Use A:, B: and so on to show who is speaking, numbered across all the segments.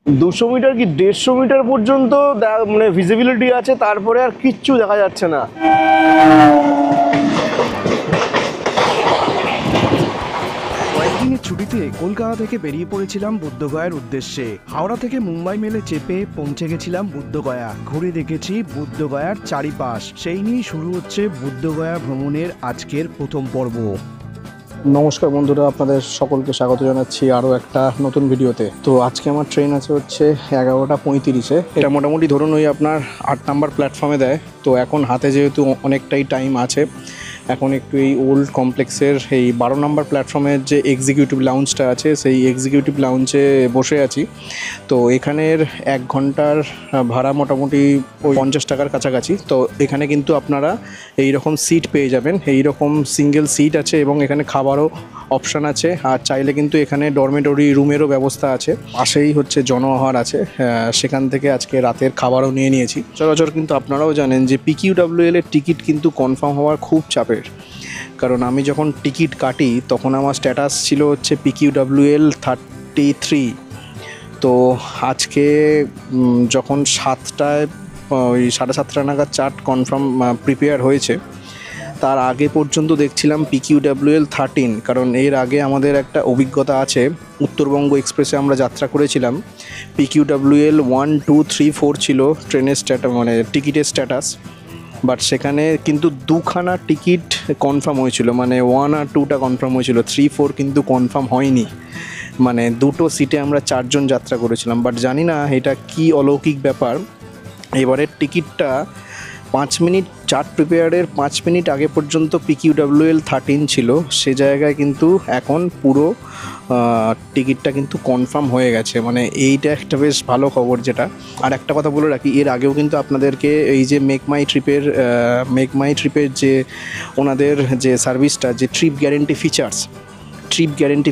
A: 200 metre কি 150 metre পর্যন্ত মানে ভিজিবিলিটি আছে, তারপরে আর কিচ্ছু দেখা যাচ্ছে না।
B: কয়েকদিনের ছুটিতে কলকাতা থেকে বেরিয়ে পড়েছিলাম বুদ্ধগয়ার উদ্দেশ্যে। হাওড়া থেকে মুম্বাই মেলে চেপে পৌঁছে গেছিলাম বুদ্ধগয়া। ঘুরে দেখেছি বুদ্ধগয়ার চারিপাশ। সেই নিয়ে শুরু হচ্ছে বুদ্ধগয়া ভ্রমণের আজকের প্রথম পর্ব।
C: নমস্কার বন্ধুরা, আপনাদের সকলকে স্বাগত জানাচ্ছি আরও একটা নতুন ভিডিওতে। তো আজকে আমার ট্রেন আছে হচ্ছে 11টা 35-এ। এটা মোটামুটি ধরুন ওই আপনার 8 নাম্বার প্ল্যাটফর্মে দেয়। তো এখন হাতে যেহেতু অনেকটাই টাইম আছে, এখন একটু এই ওল্ড কমপ্লেক্সের এই 12 নম্বর প্ল্যাটফর্মের যে এক্সিকিউটিভ লাউঞ্জটা আছে, সেই এক্সিকিউটিভ লাউঞ্জে বসে আছি। তো এখানের 1 ঘন্টার ভাড়া মোটামুটি ওই 50 টাকার কাছাকাছি। তো এখানে কিন্তু আপনারা এই রকম সিট পেয়ে যাবেন, এই রকম সিঙ্গেল সিট আছে এবং এখানে খাবারও অপশান আছে। আর চাইলে কিন্তু এখানে ডরমেটরি রুমেরও ব্যবস্থা আছে। পাশেই হচ্ছে জনআহার আছে, সেখান থেকে আজকে রাতের খাবারও নিয়ে নিয়েছি। সচরাচর কিন্তু আপনারাও জানেন যে PQWL এর টিকিট কিন্তু কনফার্ম হওয়ার খুব চাপের, কারণ আমি যখন টিকিট কাটি তখন আমার স্ট্যাটাস ছিল হচ্ছে PQWL 33। তো আজকে যখন 7টায় ওই 7:30 নাগাদ চার্ট কনফার্ম প্রিপেয়ার হয়েছে, তার আগে পর্যন্ত দেখছিলাম PQWL 13। কারণ এর আগে আমাদের একটা অভিজ্ঞতা আছে, উত্তরবঙ্গ এক্সপ্রেসে আমরা যাত্রা করেছিলাম। PQWL 1, 2, 3, 4 ছিল ট্রেনের স্ট্যাটাস, মানে টিকিটের স্ট্যাটাস। বাট সেখানে কিন্তু 2খানা টিকিট কনফার্ম হয়েছিল, মানে 1 আর 2টা কনফার্ম হয়েছিল, 3, 4 কিন্তু কনফার্ম হয়নি। মানে দুটো সিটে আমরা 4 জন যাত্রা করেছিলাম। বাট জানি না এটা কি অলৌকিক ব্যাপার, এবারের টিকিটটা 5 মিনিট চার্ট প্রিপেয়ারের 5 মিনিট আগে পর্যন্ত PQWL 13 ছিল, সে জায়গায় কিন্তু এখন পুরো টিকিটটা কিন্তু কনফার্ম হয়ে গেছে। মানে এইটা একটা বেশ ভালো খবর। যেটা আর একটা কথা বলে রাখি, এর আগেও কিন্তু আপনাদেরকে এই যে মেক মাই ট্রিপের যে ওনাদের যে সার্ভিসটা, যে ট্রিপ গ্যারেন্টি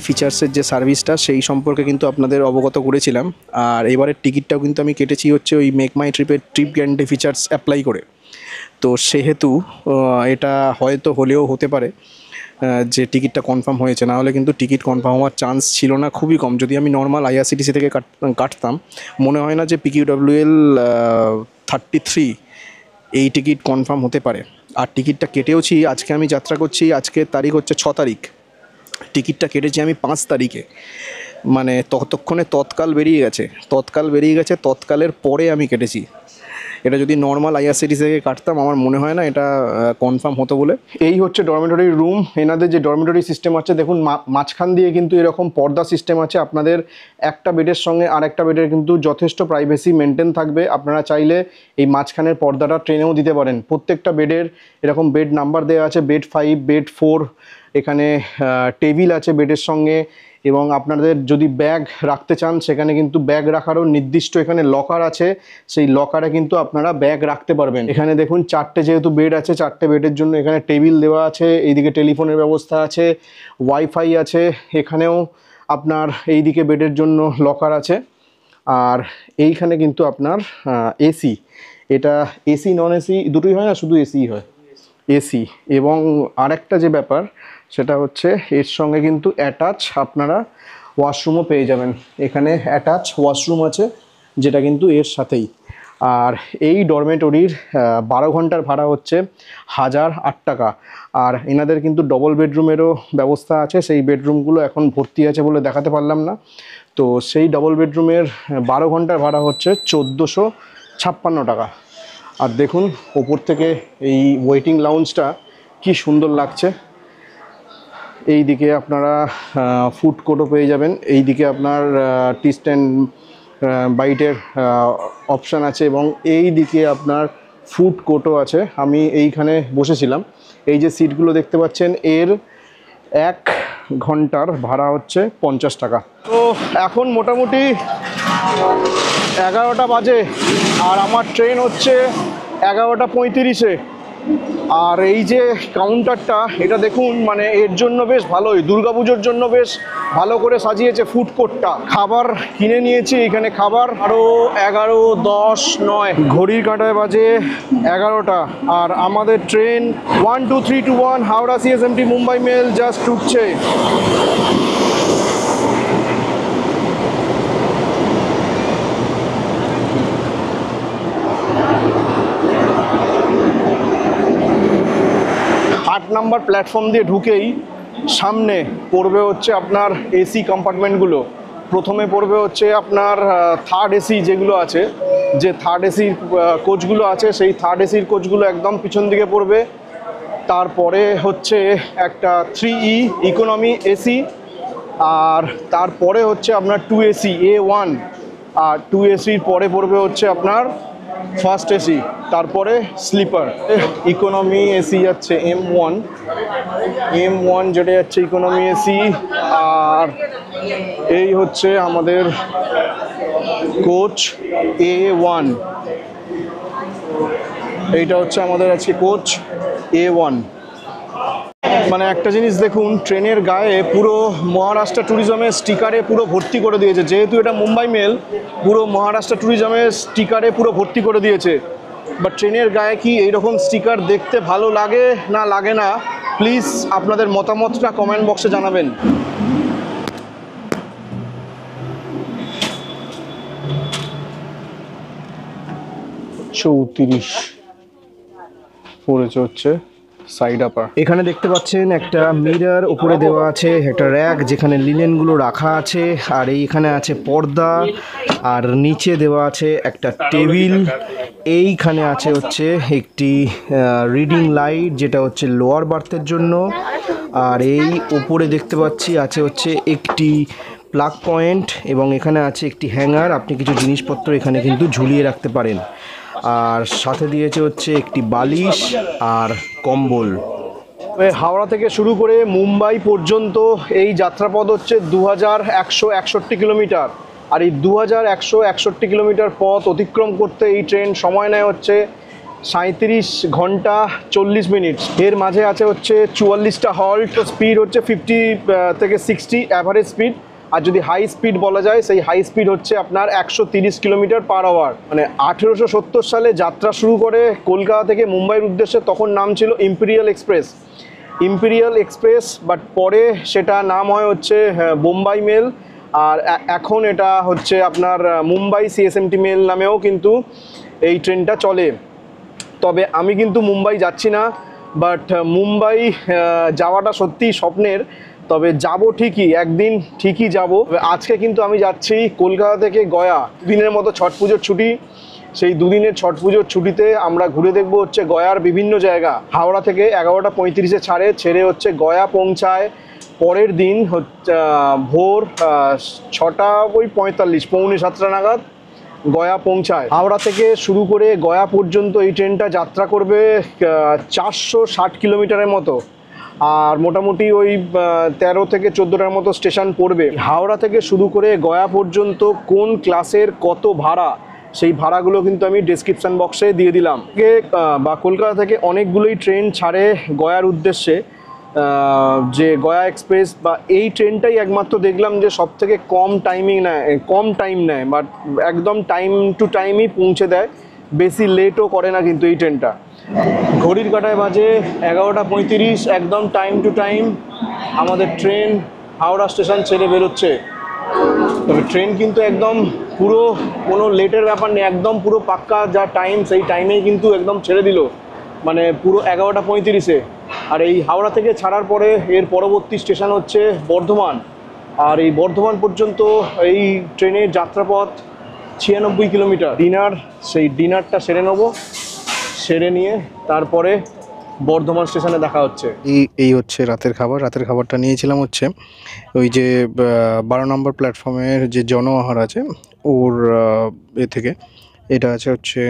C: ফিচার্সের যে সার্ভিসটা, সেই সম্পর্কে কিন্তু আপনাদের অবগত করেছিলাম। আর এবারের টিকিটটাও কিন্তু আমি কেটেছি হচ্ছে ওই মেক মাই ট্রিপ গ্যারেন্টি ফিচার্স অ্যাপ্লাই করে। তো সেহেতু এটা হয়তো হলেও হতে পারে যে টিকিটটা কনফার্ম হয়েছে, না হলে কিন্তু টিকিট কনফার্ম হওয়ার চান্স ছিল না, খুবই কম। যদি আমি নর্মাল IRCTC থেকে কাটতাম, মনে হয় না যে PQWL 33 এই টিকিট কনফার্ম হতে পারে। আর টিকিটটা কেটেওছি, আজকে আমি যাত্রা করছি, আজকের তারিখ হচ্ছে 6 তারিখ, টিকিটটা কেটেছি আমি 5 তারিখে। মানে ততক্ষণে তৎকাল বেরিয়ে গেছে, তৎকালের পরে আমি কেটেছি। এটা যদি নর্মাল IRCTC থেকে কাটতাম, আমার মনে হয় না এটা কনফার্ম হতো বলে। এই হচ্ছে ডরমেটরি রুম। এনাদের যে ডরমেটরি সিস্টেম আছে, দেখুন মাঝখান দিয়ে কিন্তু এরকম পর্দা সিস্টেম আছে। আপনাদের একটা বেডের সঙ্গে আর একটা বেডের কিন্তু যথেষ্ট প্রাইভেসি মেনটেন থাকবে। আপনারা চাইলে এই মাঝখানের পর্দাটা ট্রেনেও দিতে পারেন। প্রত্যেকটা বেডের এরকম বেড নাম্বার দেওয়া আছে, বেড 5, বেড 4। এখানে টেবিল আছে বেডের সঙ্গে, এবং আপনাদের যদি ব্যাগ রাখতে চান, সেখানে কিন্তু ব্যাগ রাখারও নির্দিষ্ট এখানে লকার আছে, সেই লকারে কিন্তু আপনারা ব্যাগ রাখতে পারবেন। এখানে দেখুন 4টে যেহেতু বেড আছে, 4টে বেডের জন্য এখানে টেবিল দেওয়া আছে, এইদিকে টেলিফোনের ব্যবস্থা আছে, ওয়াইফাই আছে। এখানেও আপনার এইদিকে বেডের জন্য লকার আছে। আর এইখানে কিন্তু আপনার এসি, এটা এসি নন এসি দুটোই হয় না, শুধু এসিই হয়, এসি। এবং আরেকটা যে ব্যাপার, সেটা হচ্ছে এর সঙ্গে কিন্তু অ্যাটাচ আপনারা ওয়াশরুমও পেয়ে যাবেন। এখানে অ্যাটাচ ওয়াশরুম আছে, যেটা কিন্তু এর সাথেই। আর এই ডরমেটরির 12 ঘন্টার ভাড়া হচ্ছে 1008 টাকা। আর এনাদের কিন্তু ডবল বেডরুমেরও ব্যবস্থা আছে, সেই বেডরুমগুলো এখন ভর্তি আছে বলে দেখাতে পারলাম না। তো সেই ডবল বেডরুমের 12 ঘন্টার ভাড়া হচ্ছে 1456 টাকা। আর দেখুন ওপর থেকে এই ওয়েটিং লাউঞ্জটা কি সুন্দর লাগছে। এই দিকে আপনারা ফুড কোর্টও পেয়ে যাবেন, এই দিকে আপনার টি স্ট্যান্ড বাইটের অপশান আছে, এবং এই দিকে আপনার ফুড কোর্টও আছে। আমি এইখানে বসেছিলাম। এই যে সিটগুলো দেখতে পাচ্ছেন, এর 1 ঘন্টার ভাড়া হচ্ছে 50 টাকা। তো এখন মোটামুটি 11টা বাজে, আর আমার ট্রেন হচ্ছে 11টা 35-এ। আর এই যে কাউন্টারটা, এটা দেখুন, মানে এর জন্য বেশ ভালোই, দুর্গাপুজোর জন্য বেশ ভালো করে সাজিয়েছে ফুড কোর্টটা। খাবার কিনে নিয়েছি এখানে, খাবার আরও 11, 10, 9 ঘড়ির কাঁটায় বাজে 11টা। আর আমাদের train 12321 Howrah CSMT Mumbai mail just ঢুকছে।
A: নম্বর প্ল্যাটফর্ম দিয়ে ঢুকেই সামনে পড়বে হচ্ছে আপনার এসি কম্পার্টমেন্টগুলো। প্রথমে পড়বে হচ্ছে আপনার থার্ড এসি যেগুলো আছে, যে থার্ড এসির কোচগুলো আছে, সেই থার্ড এসির কোচগুলো একদম পিছন দিকে পড়বে। তারপরে হচ্ছে একটা 3E ইকোনমি এসি, আর তারপরে হচ্ছে আপনার 2AC A1, আর 2ACর পরে পড়বে হচ্ছে আপনার ফার্স্ট এসি, তারপরে স্লিপার। ইকোনমি এসি যাচ্ছে M1 যেটা যাচ্ছে ইকোনমি এসি। আর এই হচ্ছে আমাদের কোচ A1, এইটা হচ্ছে আমাদের আজকে কোচ A1। মানে একটা জিনিস দেখুন, ট্রেনের গায়ে পুরো মহারাষ্ট্র ট্যুরিজমের স্টিকারে পুরো ভর্তি করে দিয়েছে। যেহেতু এটা মুম্বাই মেল, পুরো মহারাষ্ট্র ট্যুরিজমের স্টিকারে পুরো ভর্তি করে দিয়েছে। বাট ট্রেনের গায়ে কি এইরকম স্টিকার দেখতে ভালো লাগে না লাগে না, প্লিজ আপনাদের মতামতটা কমেন্ট বক্সে জানাবেন। চৌত্রিশ পড়েছে হচ্ছে সাইড আপার। এখানে দেখতে পাচ্ছেন একটা মিরর উপরে দেওয়া আছে, একটা র্যাক যেখানে লিনেনগুলো রাখা আছে, আর এইখানে আছে পর্দা, আর নিচে দেওয়া আছে একটা টেবিল। এইখানে আছে হচ্ছে একটি রিডিং লাইট, যেটা হচ্ছে লোয়ার বার্থের জন্য। আর এই উপরে দেখতে পাচ্ছি আছে হচ্ছে একটি প্লাগ পয়েন্ট, এবং এখানে আছে একটি হ্যাঙ্গার, আপনি কিছু জিনিসপত্র এখানে কিন্তু ঝুলিয়ে রাখতে পারেন। আর সাথে দিয়েছে হচ্ছে একটি বালিশ আর কম্বল। হাওড়া থেকে শুরু করে মুম্বাই পর্যন্ত এই যাত্রাপথ হচ্ছে 2161 কিলোমিটার। আর এই 2161 কিলোমিটার পথ অতিক্রম করতে এই ট্রেন সময় নেয় হচ্ছে 37 ঘন্টা 40 মিনিট। এর মাঝে আছে হচ্ছে 44টা হল্ট। স্পিড হচ্ছে 50 থেকে 60 অ্যাভারেজ স্পিড। আর যদি হাই স্পিড বলা যায়, সেই হাই স্পিড হচ্ছে আপনার 130 কিলোমিটার পার আওয়ার। মানে 1870 সালে যাত্রা শুরু করে কলকাতা থেকে মুম্বাইয়ের উদ্দেশ্যে, তখন নাম ছিল ইম্পেরিয়াল এক্সপ্রেস, বাট পরে সেটা নাম হয় হচ্ছে বোম্বাই মেল। আর এখন এটা হচ্ছে আপনার মুম্বাই CSMT মেল নামেও কিন্তু এই ট্রেনটা চলে। তবে আমি কিন্তু মুম্বাই যাচ্ছি না, বাট মুম্বাই যাওয়াটা সত্যিই স্বপ্নের। তবে যাব ঠিকই, একদিন ঠিকই যাব। আজকে কিন্তু আমি যাচ্ছি কলকাতা থেকে গয়া, দিনের মতো ছট পুজোর ছুটি। সেই দুদিনের ছট পুজোর ছুটিতে আমরা ঘুরে দেখব হচ্ছে গয়ার বিভিন্ন জায়গা। হাওড়া থেকে 11টা 35-এ ছেড়ে হচ্ছে গয়া পৌঁছায় পরের দিন হচ্ছে ভোর 6টা 45, পৌনে 7টা নাগাদ গয়া পৌঁছায়। হাওড়া থেকে শুরু করে গয়া পর্যন্ত এই ট্রেনটা যাত্রা করবে 460 কিলোমিটারের মতো। আর মোটামুটি ওই 13 থেকে 14টার মতো স্টেশন পড়বে। হাওড়া থেকে শুরু করে গয়া পর্যন্ত কোন ক্লাসের কত ভাড়া, সেই ভাড়াগুলো কিন্তু আমি ডেসক্রিপশান বক্সে দিয়ে দিলাম। বা কলকাতা থেকে অনেকগুলোই ট্রেন ছাড়ে গয়ার উদ্দেশ্যে, যে গয়া এক্সপ্রেস বা এই ট্রেনটাই একমাত্র দেখলাম যে সব থেকে কম টাইম নেয়, বাট একদম টাইম টু টাইমই পৌঁছে দেয়, বেশি লেটও করে না কিন্তু এই ট্রেনটা। ঘড়ির কাঁটায় বাজে 11টা 35, একদম টাইম টু টাইম আমাদের ট্রেন হাওড়া স্টেশন ছেড়ে বেরোচ্ছে। তবে ট্রেন কিন্তু একদম পুরো কোনো লেটের ব্যাপার নেই, একদম পুরো পাক্কা যা টাইম সেই টাইমেই কিন্তু একদম ছেড়ে দিল, মানে পুরো 11টা 35-এ। আর এই হাওড়া থেকে ছাড়ার পরে এর পরবর্তী স্টেশন হচ্ছে বর্ধমান। আর এই বর্ধমান পর্যন্ত এই ট্রেনের যাত্রাপথ 96 কিলোমিটার। সেই ডিনারটা সেরে নেবো, সেরে নিয়ে তারপরে বর্ধমান স্টেশনে দেখা হচ্ছে।
C: এই হচ্ছে রাতের খাবারটা নিয়েছিলাম হচ্ছে ওই যে 12 নম্বর প্ল্যাটফর্মের যে জনআহার আছে ওর থেকে। এটা আছে হচ্ছে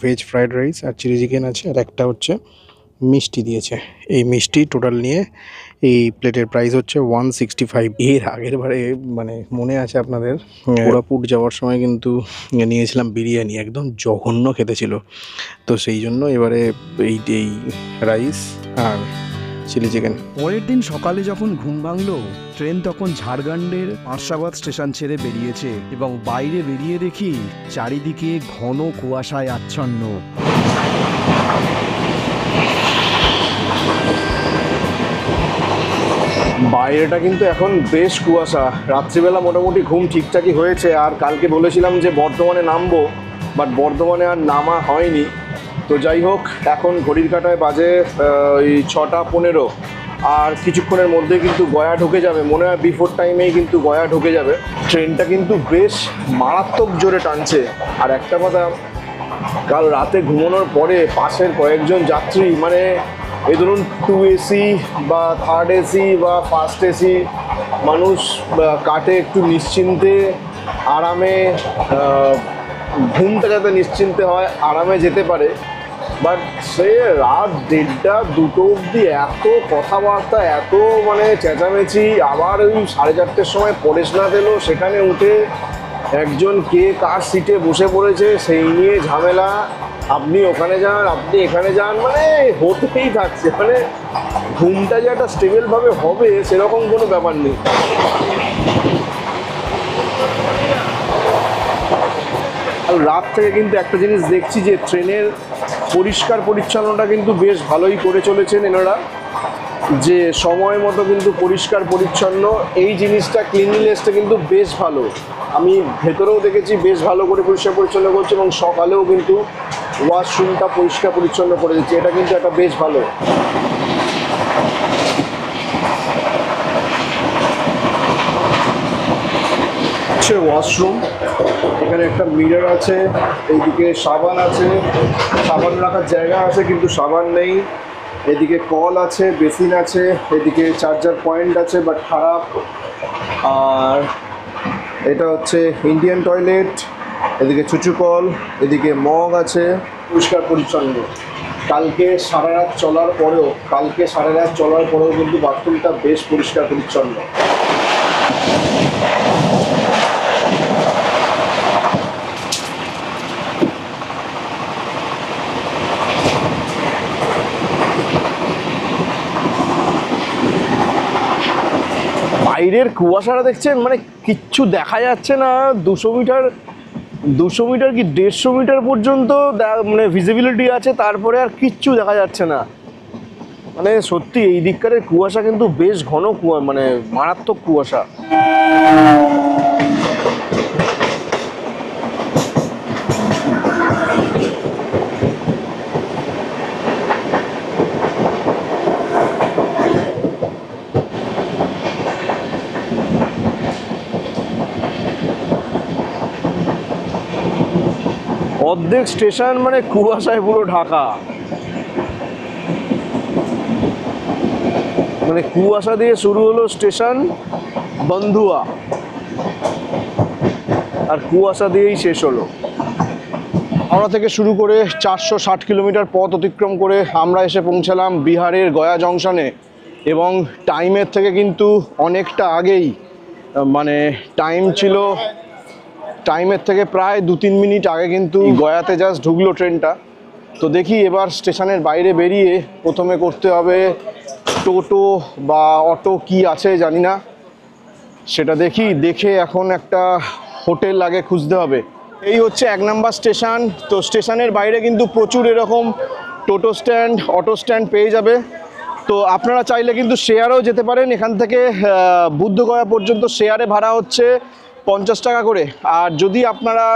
C: ভেজ ফ্রাইড রাইস আর চিলি চিকেন আছে, আর একটা হচ্ছে মিষ্টি দিয়েছে। এই মিষ্টি টোটাল নিয়ে এই প্লেটের প্রাইস হচ্ছে 165। এর আগের বারে মানে মনে আছে আপনাদের, কোরাপুট যাওয়ার সময় কিন্তু নিয়েছিলাম বিরিয়ানি, একদম জঘন্য খেতে ছিল। তো সেই জন্য এবারে এই রাইস আর চিলি চিকেন।
B: পরের দিন সকালে যখন ঘুম ভাঙলো, ট্রেন তখন ঝাড়খণ্ডের পাঁচশাবাদ স্টেশন ছেড়ে বেরিয়েছে, এবং বাইরে বেরিয়ে দেখি চারিদিকে ঘন কুয়াশায় আচ্ছন্ন।
A: বাইরেটা কিন্তু এখন বেশ কুয়াশা। রাত্রিবেলা মোটামুটি ঘুম ঠিকঠাকই হয়েছে। আর কালকে বলেছিলাম যে বর্ধমানে নামবো, বাট বর্ধমানে আর নামা হয়নি। তো যাই হোক, এখন ঘড়ির কাঁটায় বাজে ওই 6:15, আর কিছুক্ষণের মধ্যে কিন্তু গয়া ঢুকে যাবে, মনে হয় বিফোর টাইমেই কিন্তু গয়া ঢুকে যাবে। ট্রেনটা কিন্তু বেশ মারাত্মক জোরে টানছে। আর একটা কথা, কাল রাতে ঘুমানোর পরে পাশের কয়েকজন যাত্রী, মানে এই ধরুন 2 এসি বা 3rd এসি বা 1st এসি মানুষ কাটে একটু নিশ্চিন্তে আরামে, ঘুমটা যাতে নিশ্চিন্তে হয়, আরামে যেতে পারে। বাট সে রাত 1:30-2 অবধি এত কথাবার্তা, এত মানে চেঁচামেচি। আবার ওই 4:30-র সময় পরেশনাথ এলো, সেখানে উঠে একজন কে কার সিটে বসে পড়েছে সেই নিয়ে ঝামেলা, আপনি ওখানে যান, আপনি এখানে যান, মানে হতেই থাকছে। মানে ঘুমটা যে একটা স্টেবলভাবে হবে সেরকম কোনো ব্যাপার নেই। আর রাত থেকে কিন্তু একটা জিনিস দেখছি যে ট্রেনের পরিষ্কার পরিচ্ছন্নতা কিন্তু বেশ ভালোই করে চলেছেন এনারা, যে সময় মতো কিন্তু পরিষ্কার পরিচ্ছন্ন, এই জিনিসটা ক্লিনলিনেসটা কিন্তু বেশ ভালো। আমি ভেতরেও দেখেছি বেশ ভালো করে পরিষ্কার পরিচ্ছন্ন করছে, এবং সকালেও কিন্তু ওয়াশরুমটা পরিষ্কার পরিচ্ছন্ন করে দিচ্ছে, এটা কিন্তু একটা বেশ ভালো। ওয়াশরুম, এখানে একটা মিরর আছে, এইদিকে সাবান আছে, সাবান রাখার জায়গা আছে কিন্তু সাবান নেই, এদিকে কল আছে, বেসিন আছে, এদিকে চার্জার পয়েন্ট আছে বাট খারাপ। আর এটা হচ্ছে ইন্ডিয়ান টয়লেট, এদিকে চুচু কল, এদিকে মগ আছে, পরিষ্কার পরিচ্ছন্ন। কালকে সারা রাত চলার পরেও কিন্তু বাথরুমটা বেশ পরিষ্কার পরিচ্ছন্ন। বাইরের কুয়াশাটা দেখছেন, মানে কিচ্ছু দেখা যাচ্ছে না। 200 মিটার কি 150 মিটার পর্যন্ত মানে ভিজিবিলিটি আছে, তারপরে আর কিচ্ছু দেখা যাচ্ছে না। মানে সত্যি এই দিককারের কুয়াশা কিন্তু বেশ ঘন মানে মারাত্মক কুয়াশা। অর্ধেক স্টেশন মানে কুয়াশায় পুরো ঢাকা, মানে কুয়াশা দিয়ে শুরু হলো স্টেশন বন্ধুয়া, আর কুয়াশা দিয়েই শেষ হলো। হাওড়া থেকে শুরু করে 460 কিলোমিটার পথ অতিক্রম করে আমরা এসে পৌঁছালাম বিহারের গয়া জংশনে, এবং টাইমের থেকে কিন্তু অনেকটা আগেই, মানে টাইমের থেকে প্রায় 2-3 মিনিট আগে কিন্তু গয়াতে জাস্ট ঢুকলো ট্রেনটা। তো দেখি এবার স্টেশনের বাইরে বেরিয়ে প্রথমে করতে হবে টোটো বা অটো, কি আছে জানি না, সেটা দেখে এখন একটা হোটেল আগে খুঁজতে হবে। এই হচ্ছে 1 নাম্বার স্টেশন। তো স্টেশনের বাইরে কিন্তু প্রচুর এরকম টোটো স্ট্যান্ড, অটো স্ট্যান্ড পেয়ে যাবে। তো আপনারা চাইলে কিন্তু শেয়ারেও যেতে পারেন। এখান থেকে বুদ্ধগয়া পর্যন্ত শেয়ারে ভাড়া হচ্ছে 50 টাকা করে। আর যদি আপনারা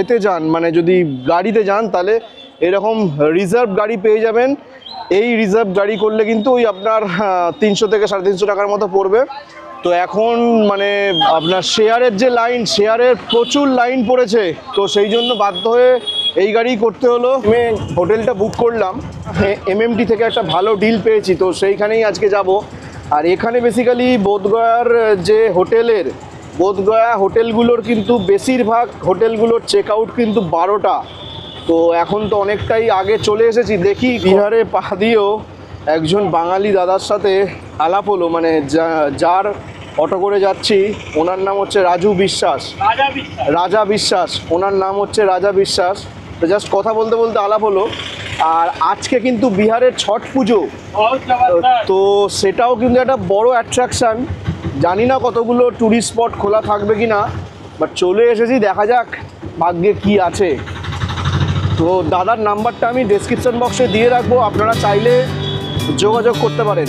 A: এতে যান, মানে যদি গাড়িতে যান, তাহলে এরকম রিজার্ভ গাড়ি পেয়ে যাবেন। এই রিজার্ভ গাড়ি করলে কিন্তু ওই আপনার 300 থেকে 350 টাকার মতো পড়বে। তো এখন মানে আপনার শেয়ারের যে লাইন, শেয়ারের প্রচুর লাইন পড়েছে, তো সেই জন্য বাধ্য হয়ে এই গাড়ি করতে হলো। আমি হোটেলটা বুক করলাম, এমএমটি থেকে একটা ভালো ডিল পেয়েছি, তো সেইখানেই আজকে যাব। আর এখানে বেসিক্যালি বোধগয়ার যে বোধগয়া হোটেলগুলোর কিন্তু বেশিরভাগ হোটেলগুলোর চেক আউট কিন্তু 12টা। তো এখন তো অনেকটাই আগে চলে এসেছি। দেখি বিহারে পা দিয়েও একজন বাঙালি দাদার সাথে আলাপ হলো, মানে যার অটো করে যাচ্ছি, ওনার নাম হচ্ছে রাজা বিশ্বাস, ওনার নাম হচ্ছে রাজা বিশ্বাস। তো জাস্ট কথা বলতে বলতে আলাপ হলো। আর আজকে কিন্তু বিহারের ছট পুজো, তো সেটাও কিন্তু একটা বড় অ্যাট্রাকশান। জানি না কতগুলো ট্যুরিস্ট স্পট খোলা থাকবে কি না, বাট চলে এসেছি, দেখা যাক ভাগ্যে কি আছে। তো দাদার নাম্বারটা আমি ডেসক্রিপশন বক্সে দিয়ে রাখবো, আপনারা চাইলে যোগাযোগ করতে পারেন।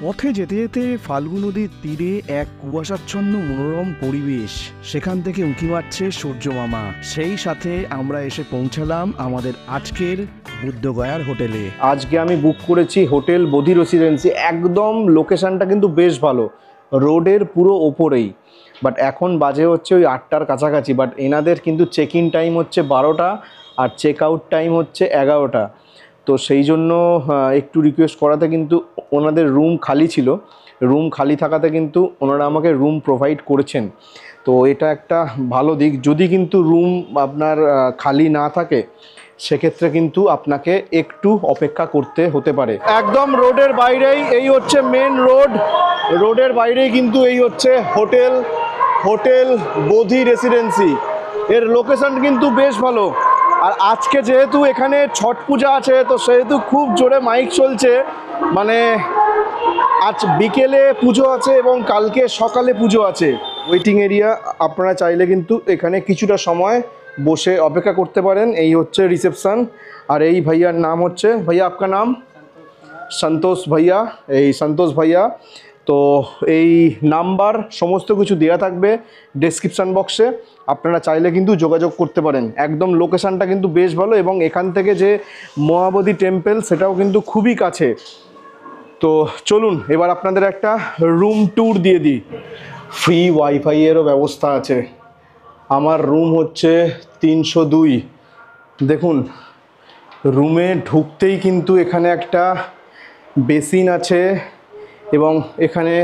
B: পথে যেতে যেতে ফাল্গু নদীর তীরে এক কুয়াশাচ্ছন্ন মনোরম পরিবেশ, সেখান থেকে উঁকি মারছে সূর্য মামা। সেই সাথে আমরা এসে পৌঁছালাম আমাদের আজকের বুদ্ধগয়ার হোটেলে।
A: আজকে আমি বুক করেছি হোটেল বোধি রেসিডেন্সি। একদম লোকেশনটা কিন্তু বেশ ভালো, রোডের পুরো ওপরেই। বাট এখন বাজে হচ্ছে ওই 8টার কাছাকাছি। বাট এনাদের কিন্তু চেক ইন টাইম হচ্ছে 12টা আর চেক আউট টাইম হচ্ছে 11টা। তো সেই জন্য একটু রিকোয়েস্ট করাতে কিন্তু ওনাদের রুম খালি ছিল, রুম খালি থাকাতে কিন্তু ওনারা আমাকে রুম প্রোভাইড করেছেন। তো এটা একটা ভালো দিক। যদি কিন্তু রুম আপনার খালি না থাকে সেক্ষেত্রে কিন্তু আপনাকে একটু অপেক্ষা করতে হতে পারে। একদম রোডের বাইরেই, এই হচ্ছে মেন রোড, রোডের বাইরেই কিন্তু এই হচ্ছে হোটেল বোধি রেসিডেন্সি। এর লোকেশন কিন্তু বেশ ভালো। আর আজকে যেহেতু এখানে ছট পূজা আছে, তো সেহেতু খুব জোরে মাইক চলছে। মানে আজ বিকেলে পুজো আছে এবং কালকে সকালে পুজো আছে। ওয়েটিং এরিয়া, আপনারা চাইলে কিন্তু এখানে কিছুটা সময় বসে অপেক্ষা করতে পারেন। এই হচ্ছে রিসেপশন। আর এই ভাইয়ার নাম হচ্ছে, ভাইয়া আপনার নাম? সন্তোষ ভাইয়া। এই সন্তোষ ভাইয়া। তো এই নাম্বার সমস্ত কিছু দেওয়া থাকবে ডেসক্রিপশান বক্সে, আপনারা চাইলে কিন্তু যোগাযোগ করতে পারেন। একদম লোকেশানটা কিন্তু বেশ ভালো এবং এখান থেকে যে মহাবোধি টেম্পল সেটাও কিন্তু খুবই কাছে। তো চলুন এবার আপনাদের একটা রুম ট্যুর দিয়ে দিই। ফ্রি ওয়াইফাইয়েরও ব্যবস্থা আছে। আমার রুম হচ্ছে 302। দেখুন, রুমে ঢুকতেই কিন্তু এখানে একটা বেসিন আছে এবং এখানে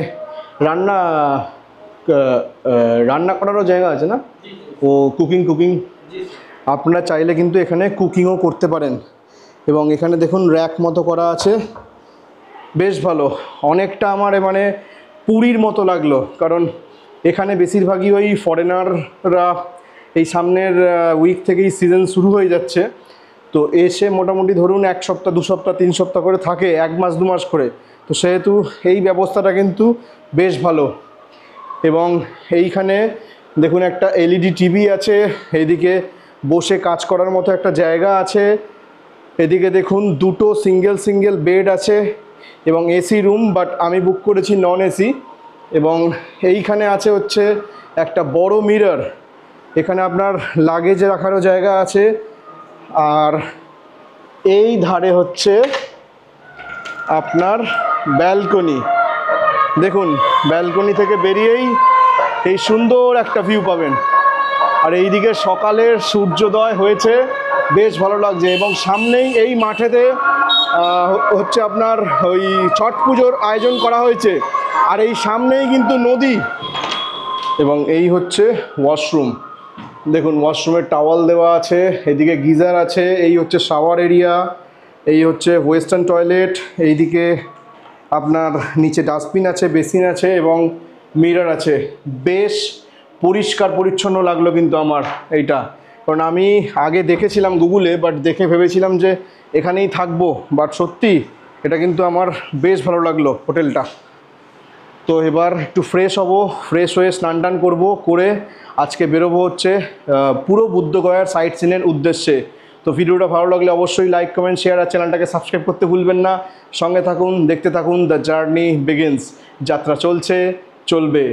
A: রান্না করারও জায়গা আছে না? ও কুকিং আপনারা চাইলে কিন্তু এখানে কুকিংও করতে পারেন। এবং এখানে দেখুন র্যাক মতো করা আছে, বেশ ভালো। অনেকটা আমার মানে পুরীর মতো লাগলো, কারণ এখানে বেশিরভাগই ওই ফরেনাররা এই সামনের উইক থেকেই সিজন শুরু হয়ে যাচ্ছে। তো এসে মোটামুটি ধরুন 1 সপ্তাহ 2 সপ্তাহ 3 সপ্তাহ করে থাকে, 1 মাস 2 মাস করে। তো সেহেতু এই ব্যবস্থাটা কিন্তু বেশ ভালো। এবং এইখানে দেখুন একটা এলইডি টিভি আছে, এইদিকে বসে কাজ করার মতো একটা জায়গা আছে, এদিকে দেখুন 2টো সিঙ্গেল বেড আছে এবং এসি রুম। বাট আমি বুক করেছি নন এসি। এবং এইখানে আছে হচ্ছে একটা বড় মিরর, এখানে আপনার লাগেজ রাখারও জায়গা আছে। আর এই ধারে হচ্ছে আপনার ব্যালকনি। দেখুন ব্যালকনি থেকে বেরিয়েই এই সুন্দর একটা ভিউ পাবেন। আর এইদিকে সকালের সূর্যোদয় হয়েছে, বেশ ভালো লাগছে। এবং সামনেই এই মাঠেতে হচ্ছে আপনার ওই ছট পুজোর আয়োজন করা হয়েছে। আর এই সামনেই কিন্তু নদী। এবং এই হচ্ছে ওয়াশরুম। দেখুন ওয়াশরুমের টাওয়াল দেওয়া আছে, এদিকে গিজার আছে, এই হচ্ছে শাওয়ার এরিয়া, এই হচ্ছে ওয়েস্টার্ন টয়লেট, এইদিকে আপনার নিচে ডাস্টবিন আছে, বেসিন আছে এবং মিরর আছে। বেশ পরিষ্কার পরিচ্ছন্ন লাগলো কিন্তু আমার এইটা, কারণ আমি আগে দেখেছিলাম গুগলে, বাট দেখে ভেবেছিলাম যে এখানেই থাকবো। বাট সত্যি এটা কিন্তু আমার বেশ ভালো লাগলো হোটেলটা। তো এবার একটু ফ্রেশ হব, ফ্রেশ হয়ে স্নান টান করবো, করে আজকে বেরোবো হচ্ছে পুরো বুদ্ধগয়ার সাইট সিনের উদ্দেশ্যে। তো ভিডিওটা ভালো লাগলে অবশ্যই লাইক কমেন্ট শেয়ার আর চ্যানেলটাকে সাবস্ক্রাইব করতে ভুলবেন না। সঙ্গে থাকুন, দেখতে থাকুন, দ্য জার্নি বিগিনস। যাত্রা চলছে, চলবে।